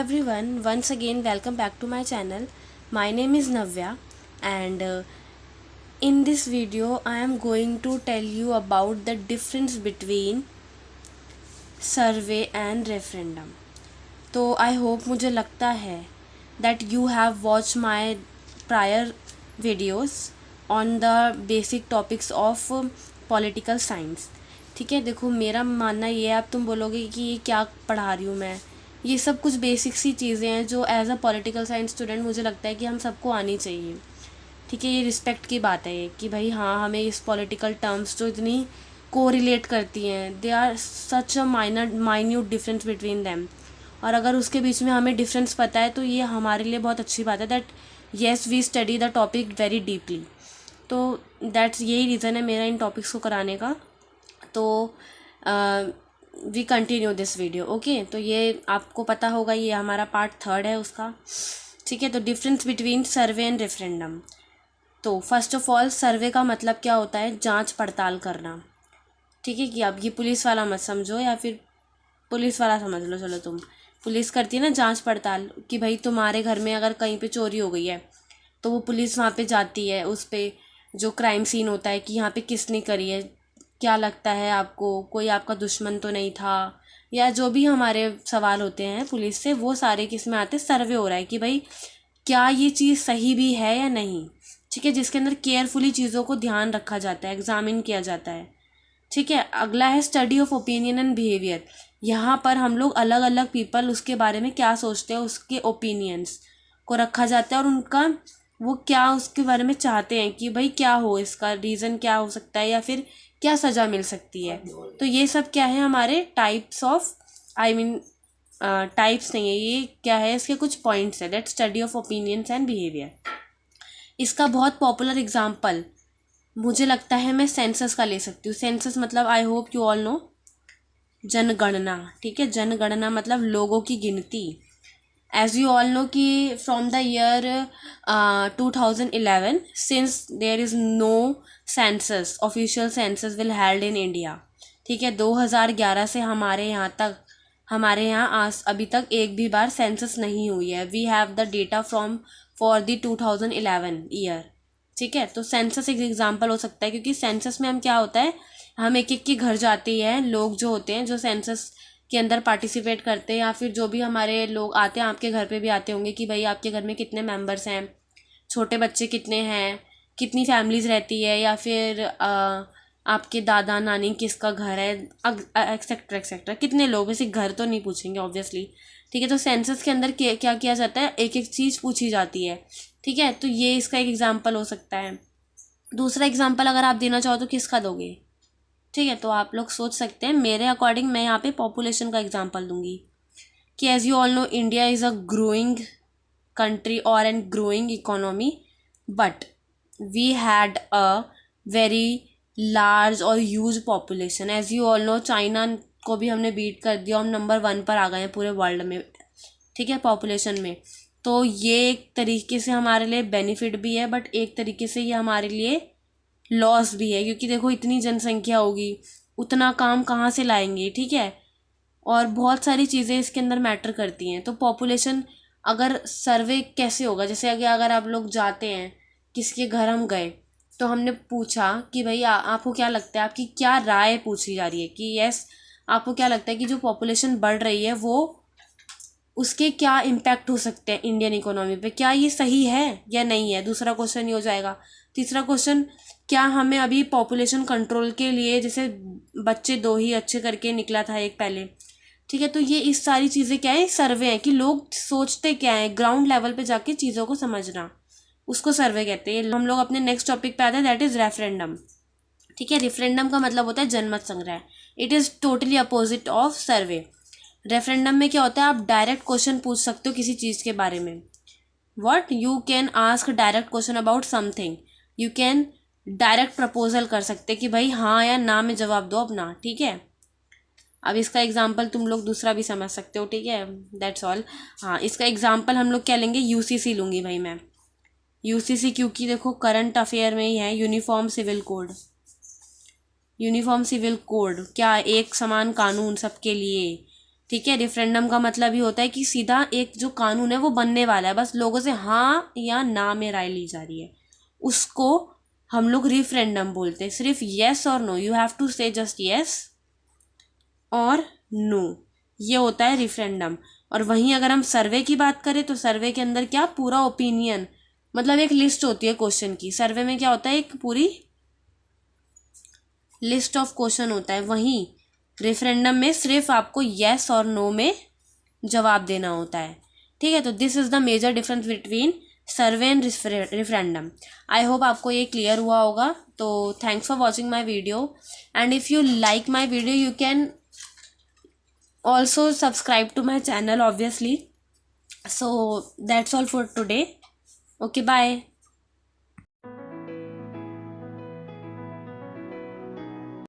everyone, once again welcome back to my channel. My name is Navya and in this video I am going to tell you about the difference between survey and referendum. तो I hope मुझे लगता है that you have watched my prior videos on the basic topics of political science. ठीक है, देखो मेरा मानना ये है, अब तुम बोलोगे कि ये क्या पढ़ा रही हूँ मैं, ये सब कुछ बेसिक सी चीज़ें हैं जो as a political science student मुझे लगता है कि हम सबको आनी चाहिए. ठीक है, ये रिस्पेक्ट की बात है ये कि भाई हाँ, हमें इस पॉलिटिकल टर्म्स जो इतनी को रिलेट करती हैं, they are such a minute difference between them. और अगर उसके बीच में हमें डिफरेंस पता है तो ये हमारे लिए बहुत अच्छी बात है that yes we study the topic very deeply. तो दैट्स यही रीज़न है मेरा इन टॉपिक्स को कराने का. तो we continue this video. Okay, तो ये आपको पता होगा, ये हमारा पार्ट 3 है उसका. ठीक है, तो difference between survey and referendum. तो फर्स्ट ऑफ ऑल, सर्वे का मतलब क्या होता है? जांच पड़ताल करना. ठीक है, कि अब ये पुलिस वाला मत समझो, या फिर पुलिस वाला समझ लो. चलो, तुम पुलिस करती है ना जांच पड़ताल, कि भाई तुम्हारे घर में अगर कहीं पे चोरी हो गई है तो वो पुलिस वहाँ पे जाती है, उस पे जो क्राइम सीन होता है कि यहाँ पे किसने करी है, क्या लगता है आपको, कोई आपका दुश्मन तो नहीं था, या जो भी हमारे सवाल होते हैं पुलिस से, वो सारे किस में आते हैं? सर्वे हो रहा है कि भाई क्या ये चीज़ सही भी है या नहीं. ठीक है, जिसके अंदर केयरफुली चीज़ों को ध्यान रखा जाता है, एग्जामिन किया जाता है. ठीक है, अगला है study of opinion and behaviour. यहाँ पर हम लोग अलग अलग पीपल उसके बारे में क्या सोचते हैं, उसके ओपिनियंस को रखा जाता है और उनका वो क्या उसके बारे में चाहते हैं कि भाई क्या हो, इसका रीज़न क्या हो सकता है, या फिर क्या सज़ा मिल सकती है. तो ये सब क्या है? हमारे types of, I mean types नहीं है, ये क्या है, इसके कुछ पॉइंट्स है. That study of opinions and behaviour. इसका बहुत पॉपुलर एग्जाम्पल मुझे लगता है मैं सेंसस का ले सकती हूँ. सेंसस मतलब I hope you all know, जनगणना. ठीक है, जनगणना मतलब लोगों की गिनती. एज यू ऑल नो कि from the year 2011 since there is no census, official census will held in India. ठीक है, 2011 से हमारे यहाँ आज अभी तक एक भी बार सेंसस नहीं हुई है. We have the data from for the 2011 year. ठीक है, तो सेंसस एक एग्जांपल हो सकता है, क्योंकि सेंसस में हम क्या होता है, हम एक एक के घर जाते हैं, लोग जो होते हैं जो सेंसस के अंदर पार्टिसिपेट करते हैं, या फिर जो भी हमारे लोग आते हैं, आपके घर पे भी आते होंगे कि भाई आपके घर में कितने मेंबर्स हैं, छोटे बच्चे कितने हैं, कितनी फैमिलीज रहती है, या फिर आपके दादा नानी किसका घर है, एक्सेट्रा एक्सेट्रा, कितने लोग. वैसे घर तो नहीं पूछेंगे ऑब्वियसली. ठीक है, तो सेंसस के अंदर क्या किया जाता है, एक एक चीज़ पूछी जाती है. ठीक है, तो ये इसका एक एग्जाम्पल हो सकता है. दूसरा एग्जाम्पल अगर आप देना चाहो तो किसका दोगे? ठीक है, तो आप लोग सोच सकते हैं. मेरे अकॉर्डिंग मैं यहाँ पे पॉपुलेशन का एग्जाम्पल दूंगी कि as you all know India is a growing country or and growing economy, but we had a very large और huge population. as you all know China को भी हमने बीट कर दिया, हम नंबर 1 पर आ गए हैं पूरे वर्ल्ड में. ठीक है, पॉपुलेशन में. तो ये एक तरीके से हमारे लिए बेनिफिट भी है, बट एक तरीके से ये हमारे लिए लॉस भी है, क्योंकि देखो इतनी जनसंख्या होगी, उतना काम कहाँ से लाएंगे. ठीक है, और बहुत सारी चीज़ें इसके अंदर मैटर करती हैं. तो पॉपुलेशन अगर सर्वे कैसे होगा, जैसे अगर आप लोग जाते हैं, किसी के घर हम गए, तो हमने पूछा कि भाई आपको क्या लगता है, आपकी क्या राय पूछी जा रही है कि यस आपको क्या लगता है कि जो पॉपुलेशन बढ़ रही है वो उसके क्या इम्पैक्ट हो सकते हैं इंडियन इकोनॉमी पे, क्या ये सही है या नहीं है. दूसरा क्वेश्चन ये हो जाएगा. तीसरा क्वेश्चन, क्या हमें अभी पॉपुलेशन कंट्रोल के लिए, जैसे बच्चे 2 ही अच्छे करके निकला था एक पहले. ठीक है, तो ये इस सारी चीज़ें क्या है, सर्वे हैं कि लोग सोचते क्या है, ग्राउंड लेवल पे जाके चीज़ों को समझना, उसको सर्वे कहते हैं. हम लोग अपने नेक्स्ट टॉपिक पे आते हैं, दैट इज़ रेफरेंडम. ठीक है, रेफरेंडम का मतलब होता है जनमत संग्रह. It is totally opposite of survey. Referendum में क्या होता है, आप डायरेक्ट क्वेश्चन पूछ सकते हो किसी चीज़ के बारे में. What you can ask direct question about something. You can direct proposal कर सकते कि भाई हाँ या ना में जवाब दो अपना. ठीक है, अब इसका एग्जाम्पल तुम लोग दूसरा भी समझ सकते हो. ठीक है, दैट्स ऑल. हाँ, इसका एग्जाम्पल हम लोग क्या लेंगे, यूसीसी लूँगी भाई मैं. यूसीसी क्योंकि देखो करंट अफेयर में ही है, uniform civil code. Uniform civil code क्या, एक समान कानून सबके लिए. ठीक है। रेफरेंडम का मतलब ही होता है कि सीधा एक जो कानून है वो बनने वाला है, बस लोगों से हाँ या ना में राय ली जा रही है, उसको हम लोग रेफरेंडम बोलते हैं। सिर्फ येस और नो, यू हैव टू से जस्ट येस और नो, ये होता है रेफरेंडम। और वहीं अगर हम सर्वे की बात करें तो सर्वे के अंदर क्या, पूरा ओपिनियन, मतलब एक लिस्ट होती है क्वेश्चन की। सर्वे में क्या होता है, एक पूरी लिस्ट ऑफ क्वेश्चन होता है। वहीं रेफरेंडम में सिर्फ आपको येस और नो में जवाब देना होता है। ठीक है, तो this is the major difference between survey and referendum. I hope आपको ये क्लियर हुआ होगा। तो thanks for watching my video, and if you like my video you can also subscribe to my channel obviously. So that's all for today. Okay, bye.